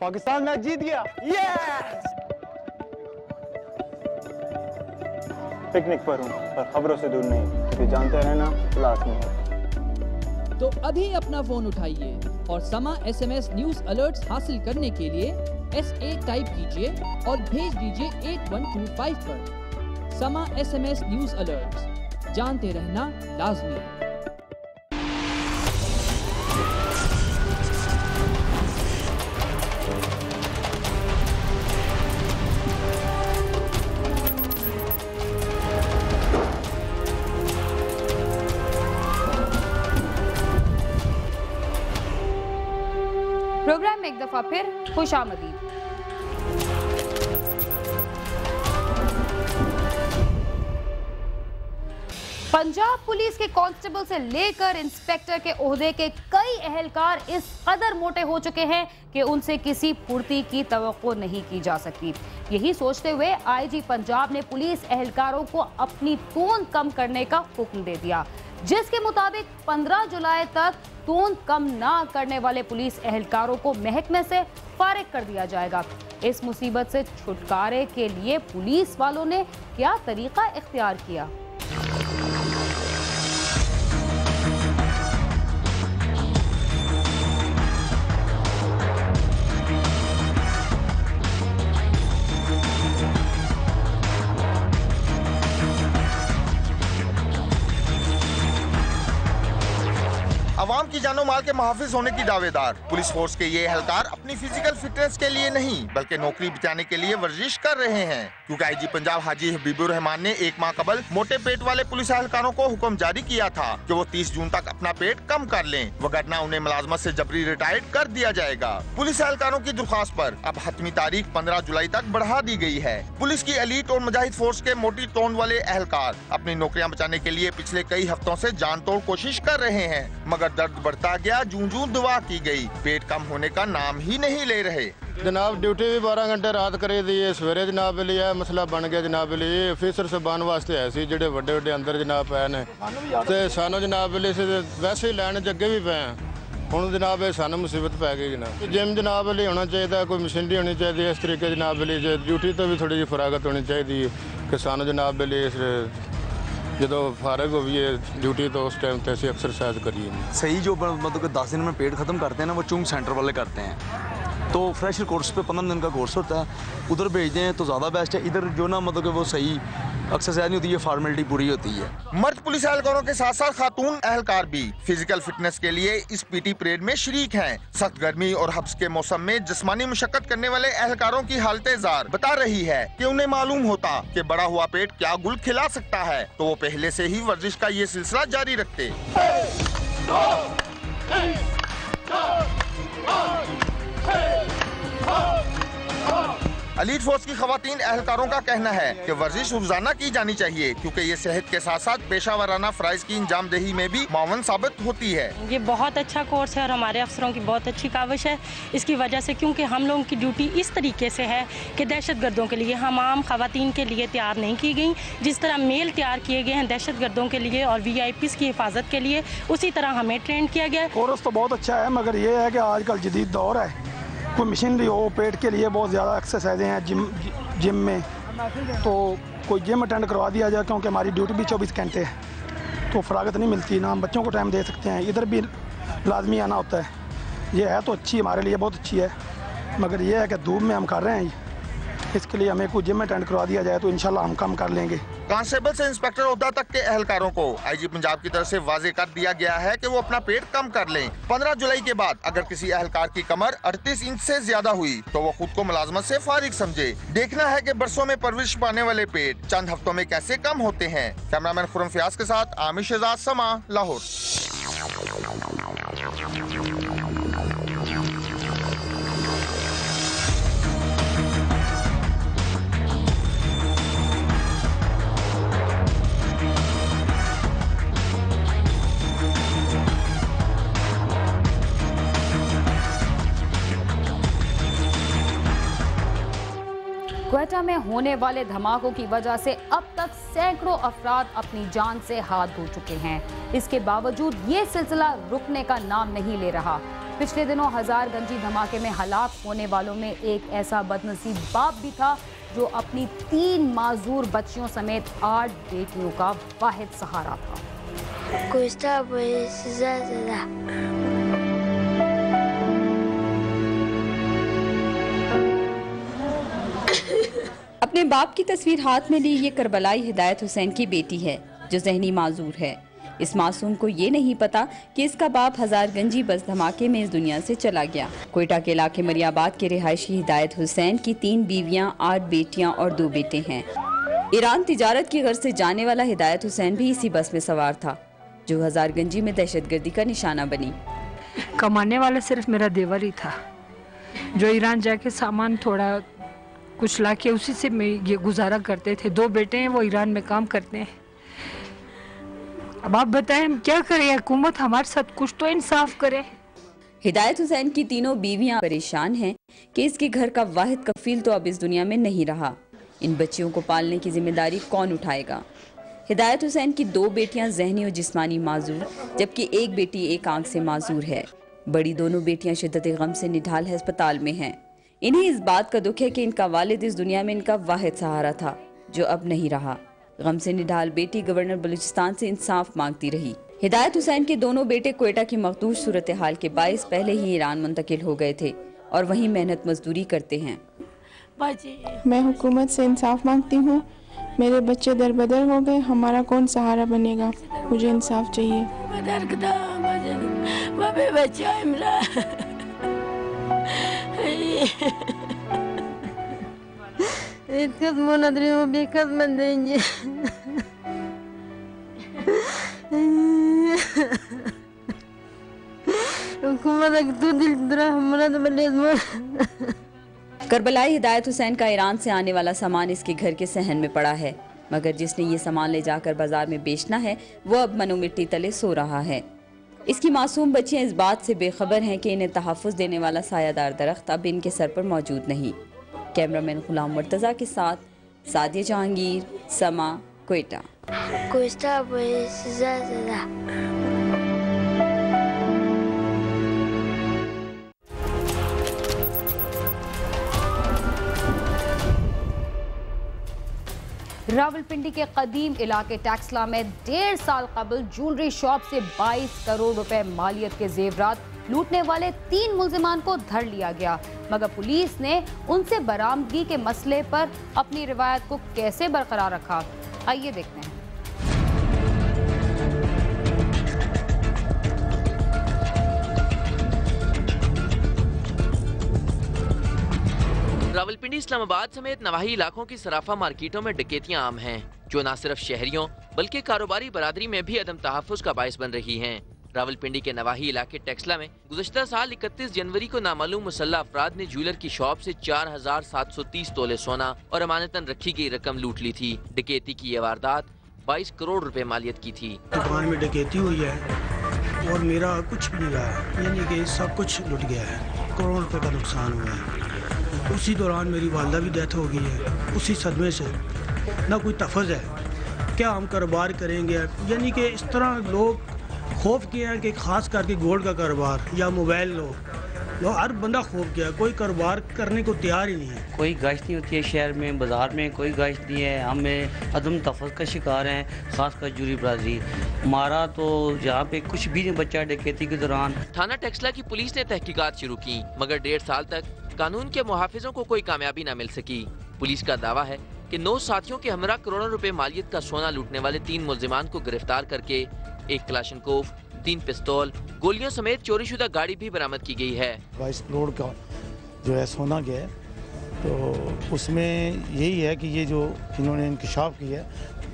Pakistan match जीत गया। Yes! Picnic पर हूँ, पर खबरों से दूर नहीं, क्योंकि जानते रहना लाजमी है। तो अभी अपना फोन उठाइए और समा SMS न्यूज अलर्ट्स हासिल करने के लिए SA टाइप कीजिए और भेज दीजिए 8125 पर। समा SMS न्यूज अलर्ट्स, जानते रहना लाजमी है। प्रोग्राम में एक दफा फिर खुशामदीद। पंजाब पुलिस के कांस्टेबल से लेकर इंस्पेक्टर के ओहदे के कई अहलकार इस कदर मोटे हो चुके हैं कि उनसे किसी पूर्ति की तवक्को नहीं की जा सकती। यही सोचते हुए IG पंजाब ने पुलिस अहलकारों को अपनी तोन कम करने का हुक्म दे दिया, जिसके मुताबिक 15 जुलाई तक तोन कम ना करने वाले पुलिस अहलकारों को महकमे से फारिग कर दिया जाएगा। इस मुसीबत से छुटकारे के लिए पुलिस वालों ने क्या तरीका इख्तियार किया? अवाम की जानो माल के मुहाफिज होने की दावेदार पुलिस फोर्स के ये एहलकार अपनी फिजिकल फिटनेस के लिए नहीं बल्कि नौकरी बचाने के लिए वर्जिश कर रहे हैं, क्योंकि IG पंजाब हाजी हबीबुर रहमान ने 1 माह कबल मोटे पेट वाले पुलिस एहलकारों को हुक्म जारी किया था कि वो 30 जून तक अपना पेट कम कर लें, वगरना उन्हें मुलाजमत से जबरी रिटायर्ड कर दिया जाएगा। पुलिस एहलकारों की दरख्वास्त पर अब हतमी तारीख 15 जुलाई तक बढ़ा दी गई है। पुलिस की एलीट और मुजाहिद फोर्स के मोटी तोन वाले एहलकार अपनी नौकरियां बचाने के लिए पिछले कई हफ्तों से जान तोड़ कोशिश कर रहे हैं, मगर दर्द बढ़ता गया, जूं दुआ की गई, पेट कम होने का नाम ही नहीं ले रहे। जनाब ड्यूटी भी 12 घंटे रात करे दी है, सवेरे जनाब लिए है मसला बन गया जनाब लिए ऑफिसर साहबान वास्ते है सी जेडे वड्डे वड्डे अंदर जनाब पे ने ते सानू जनाब लिए वैसे ही लैन जगे भी पे हुण जनाब सानू मुसीबत पै गई जनाब। जिम जनाब लिए होना चाहिए, कोई मशीनरी होनी चाहिए, इस तरीके जनाब लिए ड्यूटी तो भी थोड़ी जी फरागत होनी चाहिए कि सानू जनाब लिए जो फारग हो ड्यूटी तो उस टाइम पे एक्सरसाइज करिए। सही जो मतलब कि 10 दिन में पेट ख़त्म करते हैं ना, वो चुंग सेंटर वाले करते हैं, तो फ्रेशर कोर्स पे 15 दिन का कोर्स होता है, उधर भेजते हैं तो ज़्यादा बेस्ट है। इधर जो ना मतलब कि वो सही एक्सरसाइज नहीं होती है, फॉर्मेलिटी पूरी होती है। मर्द पुलिस एहलकारों के साथ साथ खातून एहलकार भी फिजिकल फिटनेस के लिए इस PT परेड में शरीक हैं। सख्त गर्मी और हब्स के मौसम में जिस्मानी मुशक्कत करने वाले एहलकारों की हालत जार बता रही है कि उन्हें मालूम होता कि बड़ा हुआ पेट क्या गुल खिला सकता है, तो वो पहले से ही वर्जिश का ये सिलसिला जारी रखते। एलीट फोर्स की खवातीन एहलकारों का कहना है कि वर्जिश रोजाना की जानी चाहिए, क्योंकि ये सेहत के साथ साथ पेशावराना फराइज की इंजामदेही में भी मावन साबित होती है। ये बहुत अच्छा कोर्स है और हमारे अफसरों की बहुत अच्छी काविश है इसकी वजह से, क्योंकि हम लोगों की ड्यूटी इस तरीके से है कि दहशत गर्दों के लिए हम आम खवातीन के लिए तैयार नहीं की गई। जिस तरह मेल तैयार किए गए हैं दहशत गर्दों के लिए और VIPs की हिफाजत के लिए, उसी तरह हमें ट्रेन किया गया है। कोर्स तो बहुत अच्छा है, मगर ये है कि आजकल जदीद दौर है, कोई मशीनरी हो, पेट के लिए बहुत ज़्यादा एक्सरसाइजें हैं जिम में, तो कोई जिम अटेंड करवा दिया जाए, क्योंकि हमारी ड्यूटी भी 24 घंटे है, तो फरागत नहीं मिलती ना, हम बच्चों को टाइम दे सकते हैं, इधर भी लाजमी आना होता है। ये है तो अच्छी, हमारे लिए बहुत अच्छी है, मगर ये है कि धूप में हम कर रहे हैं, इसके लिए हमें कोई जिम अटेंड करवा दिया जाए तो इंशाल्लाह हम कम कर लेंगे। कांस्टेबल से इंस्पेक्टर ओहदा तक के एहलकारों को IG पंजाब की तरफ से वाजे कर दिया गया है कि वो अपना पेट कम कर लें। 15 जुलाई के बाद अगर किसी एहलकार की कमर 38 इंच से ज्यादा हुई तो वो खुद को मुलाजमत से फारिग समझे। देखना है कि बरसों में परवरिश पाने वाले पेट चंद हफ्तों में कैसे कम होते हैं। कैमरामैन खुरम फयाज के साथ आमिर शहजाद, समा, लाहौर। क्वेटा में होने वाले धमाकों की वजह से अब तक सैकड़ों अफराद अपनी जान से हाथ धो चुके हैं। इसके बावजूद ये सिलसिला रुकने का नाम नहीं ले रहा। पिछले दिनों हजारगंजी धमाके में हलाक होने वालों में एक ऐसा बदनसीब बाप भी था जो अपनी 3 माजूर बच्चियों समेत 8 बेटियों का वाहिद सहारा था। अपने बाप की तस्वीर हाथ में ली ये करबलाई हिदायत हुसैन की बेटी है जो ज़हनी माजूर है। इस मासूम को ये नहीं पता कि इसका बाप हजारगंजी बस धमाके में इस दुनिया से चला गया। कोयटा के इलाके मरियाबाद के रिहायशी हिदायत हुसैन की 3 बीवियां, 8 बेटियां और 2 बेटे हैं। ईरान तिजारत की गर्ज से जाने वाला हिदायत हुसैन भी इसी बस में सवार था जो हजारगंजी में दहशतगर्दी का निशाना बनी। कमाने वाला सिर्फ मेरा देवर ही था जो ईरान जाके सामान थोड़ा कुछ लाके उसी से मैं ये गुजारा करते थे। 2 बेटे हैं, वो ईरान में काम करते हैं। अब आप बताएं हम क्या करें, हुकूमत हमारे साथ कुछ तो इंसाफ करे। हिदायत हुसैन की तीनों बीवियां परेशान हैं कि इसके घर का वाहिद कफील तो अब इस दुनिया में नहीं रहा। इन बच्चियों को पालने की जिम्मेदारी कौन उठाएगा। हिदायत हुसैन की 2 बेटियां ज़हनी और जिस्मानी माजूर, जबकि एक बेटी एक आंख से माजूर है। बड़ी दोनों बेटियां शिद्दत गम से निढाल अस्पताल में हैं। इन्हें इस बात का दुख है कि इनका वालिद इस दुनिया में इनका वाहिद सहारा था जो अब नहीं रहा। गम से निढाल बेटी गवर्नर बलूचिस्तान से इंसाफ मांगती रही। हिदायत हुसैन के दोनों बेटे कोयटा की मखदूश सूरत हाल के बाइस पहले ही ईरान मुंतकिल हो गए थे और वहीं मेहनत मजदूरी करते हैं। मैं हुकूमत से इंसाफ मांगती हूँ। मेरे बच्चे दरबदर हो गए, हमारा कौन सहारा बनेगा। मुझे इंसाफ चाहिए। करबलाई हिदायत हुसैन का ईरान से आने वाला सामान इसके घर के सहन में पड़ा है, मगर जिसने ये सामान ले जाकर बाजार में बेचना है वो अब मनो मिट्टी तले सो रहा है। इसकी मासूम बच्चियां इस बात से बेखबर हैं कि इन्हें तहफ़्फ़ुज़ देने वाला सायादार दरख्त अब इनके सर पर मौजूद नहीं। कैमरामैन गुलाम मुर्तज़ा के साथ सादिया जहांगीर, समा, कोयटा। रावलपिंडी के कदीम इलाके टैक्सला में 1.5 साल कबल ज्वेलरी शॉप से 22 करोड़ रुपए मालियत के जेवरात लूटने वाले 3 मुल्जिमान को धर लिया गया, मगर पुलिस ने उनसे बरामदगी के मसले पर अपनी रिवायत को कैसे बरकरार रखा, आइए देखते हैं। रावलपिंडी, इस्लामाबाद समेत नवाही इलाकों की सराफा मार्केटों में डकैतियां आम हैं, जो न सिर्फ शहरियों बल्कि कारोबारी बरादरी में भी अदम तहफ़्फ़ुज़ का बाइस बन रही हैं। रावलपिंडी के नवाही इलाके टैक्सला में गुज़श्ता साल 31 जनवरी को नामालूम मुसल्लह अफराद ने ज्वेलर की शॉप से 4730 तोले सोना और अमानतन रखी गई रकम लूट ली थी। डकैती की ये वारदात 22 करोड़ रुपए मालियत की थी। दुकान में डकैती हुई है और मेरा कुछ भी नहीं रहा, यानी कि सब कुछ लुट गया है। करोड़ रुपए का नुकसान हुआ है। उसी दौरान मेरी वालदा भी डेथ हो गई है। उसी सदमे से ना कोई तफज़ है, क्या हम कारोबार करेंगे। यानी कि इस तरह लोग खौफ किए हैं कि ख़ास करके गोल्ड का कारोबार या मोबाइल लोग हर बंदा खौफ किया, कोई कारोबार करने को तैयार ही नहीं है। कोई गश्त नहीं होती है शहर में, बाज़ार में कोई गश्त नहीं है। हमें अदम तफज़ का शिकार हैं, ख़ासकर जूरी बरादरी। हमारा तो यहाँ पे कुछ भी नहीं बचा डकैती के दौरान। थाना टैक्सला की पुलिस ने तहकीकात शुरू की, मगर 1.5 साल तक कानून के मुहाफिजों को कोई कामयाबी न मिल सकी। पुलिस का दावा है कि 9 साथियों के हमरा करोड़ों रुपए मालियत का सोना लूटने वाले 3 मुल्जिमान को गिरफ्तार करके 1 क्लाशनकोव, 3 पिस्तौल, गोलियों समेत चोरीशुदा गाड़ी भी बरामद की गई है। 22 करोड़ का जो है सोना गया है, तो उसमें यही है कि ये जो इन्होंने इंकशाफ किया है,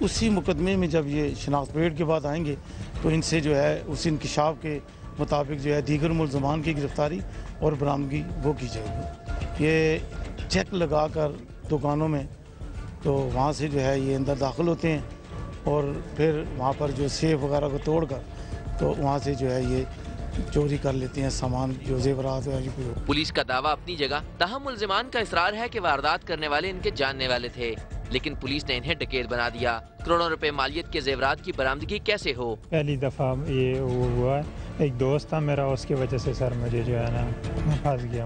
उसी मुकदमे में जब ये शनाख्त परेड के बाद आएंगे तो इनसे जो है उस इंकशाफ के मुताबिक जो है दीगर मुल्ज़मान की गिरफ्तारी और बरामदगी वो की जाएगी। ये चेक लगा कर दुकानों में, तो वहाँ से जो है ये अंदर दाखिल होते हैं और फिर वहाँ पर जो सेफ वगैरह को तोड़ कर तो वहाँ से जो है ये चोरी कर लेते हैं सामान, जो जेवरात है। पुलिस का दावा अपनी जगह, ताहम मुल्जिमान का इसरार है कि वारदात करने वाले इनके जानने वाले थे, लेकिन पुलिस ने इन्हें डकैत बना दिया। करोड़ों रुपए मालियत के जेवरात की बरामदगी कैसे हो? पहली दफा ये हुआ है एक दोस्त था मेरा, उसकी वजह से सर मुझे जो है ना मैं फंस गया।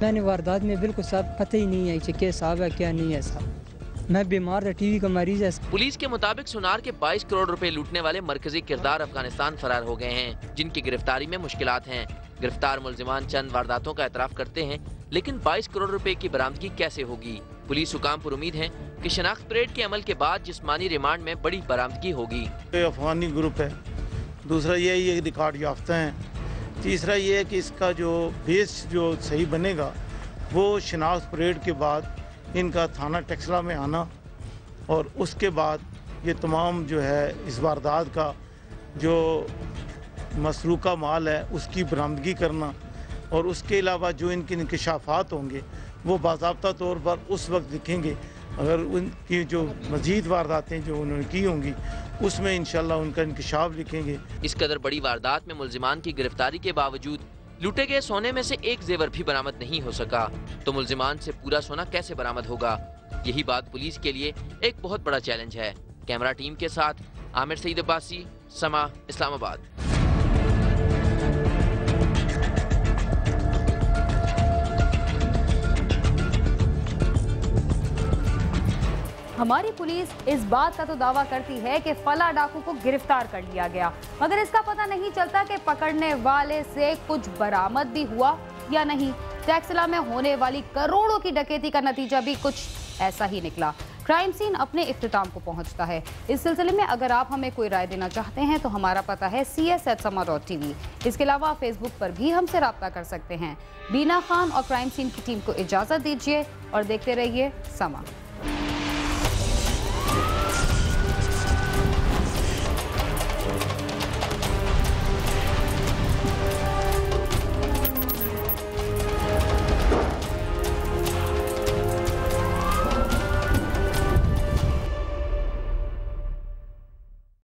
मैंने वारदात में बिल्कुल सब पता ही नहीं है कि क्या साहब है क्या नहीं है साहब। मैं बीमार था, टीवी का मरीज है। पुलिस के मुताबिक सुनार के 22 करोड़ रुपए लूटने वाले मरकजी किरदार अफगानिस्तान फरार हो गए हैं, जिनकी गिरफ्तारी में मुश्किलात हैं। गिरफ्तार मुलजिमान चंद वारदातों का एतराफ करते हैं, लेकिन 22 करोड़ रुपए की बरामदगी कैसे होगी? पुलिस हुकाम पर उम्मीद है कि शनाख्त परेड के अमल के बाद जिस्मानी रिमांड में बड़ी बरामदगी होगी। अफगानी ग्रुप है, दूसरा ये रिकॉर्ड याफ्ता है, तीसरा ये है कि इसका जो बेस जो सही बनेगा वो शनाख्त परेड के बाद इनका थाना टेक्सला में आना और उसके बाद ये तमाम जो है इस वारदात का जो मसरूका माल है उसकी बरामदगी करना और उसके अलावा जो इनके इंकशाफात होंगे वो बाज़ाब्ता तौर पर उस वक्त दिखेंगे। अगर उनकी जो मज़ीद वारदातें जो उन्होंने की होंगी उसमें इंशाल्लाह उनका इंकशाफ लिखेंगे। इस कदर बड़ी वारदात में मुलजिमान की गिरफ्तारी के बावजूद लूटे गए सोने में से एक जेवर भी बरामद नहीं हो सका, तो मुलजिमान से पूरा सोना कैसे बरामद होगा? यही बात पुलिस के लिए एक बहुत बड़ा चैलेंज है। कैमरा टीम के साथ आमिर सईद अब्बासी, समा, इस्लामाबाद। हमारी पुलिस इस बात का तो दावा करती है कि फला डाकू को गिरफ्तार कर लिया गया, मगर इसका पता नहीं चलता कि पकड़ने वाले से कुछ बरामद भी हुआ या नहीं। टेक्सला में होने वाली करोड़ों की डकैती का नतीजा भी कुछ ऐसा ही निकला। क्राइम सीन अपने इख्तिताम को पहुंचता है। इस सिलसिले में अगर आप हमें कोई राय देना चाहते हैं तो हमारा पता है cs@sama.tv। इसके अलावा फेसबुक पर भी हमसे राब्ता कर सकते हैं। बीना खान और क्राइम सीन की टीम को इजाज़त दीजिए और देखते रहिए समा।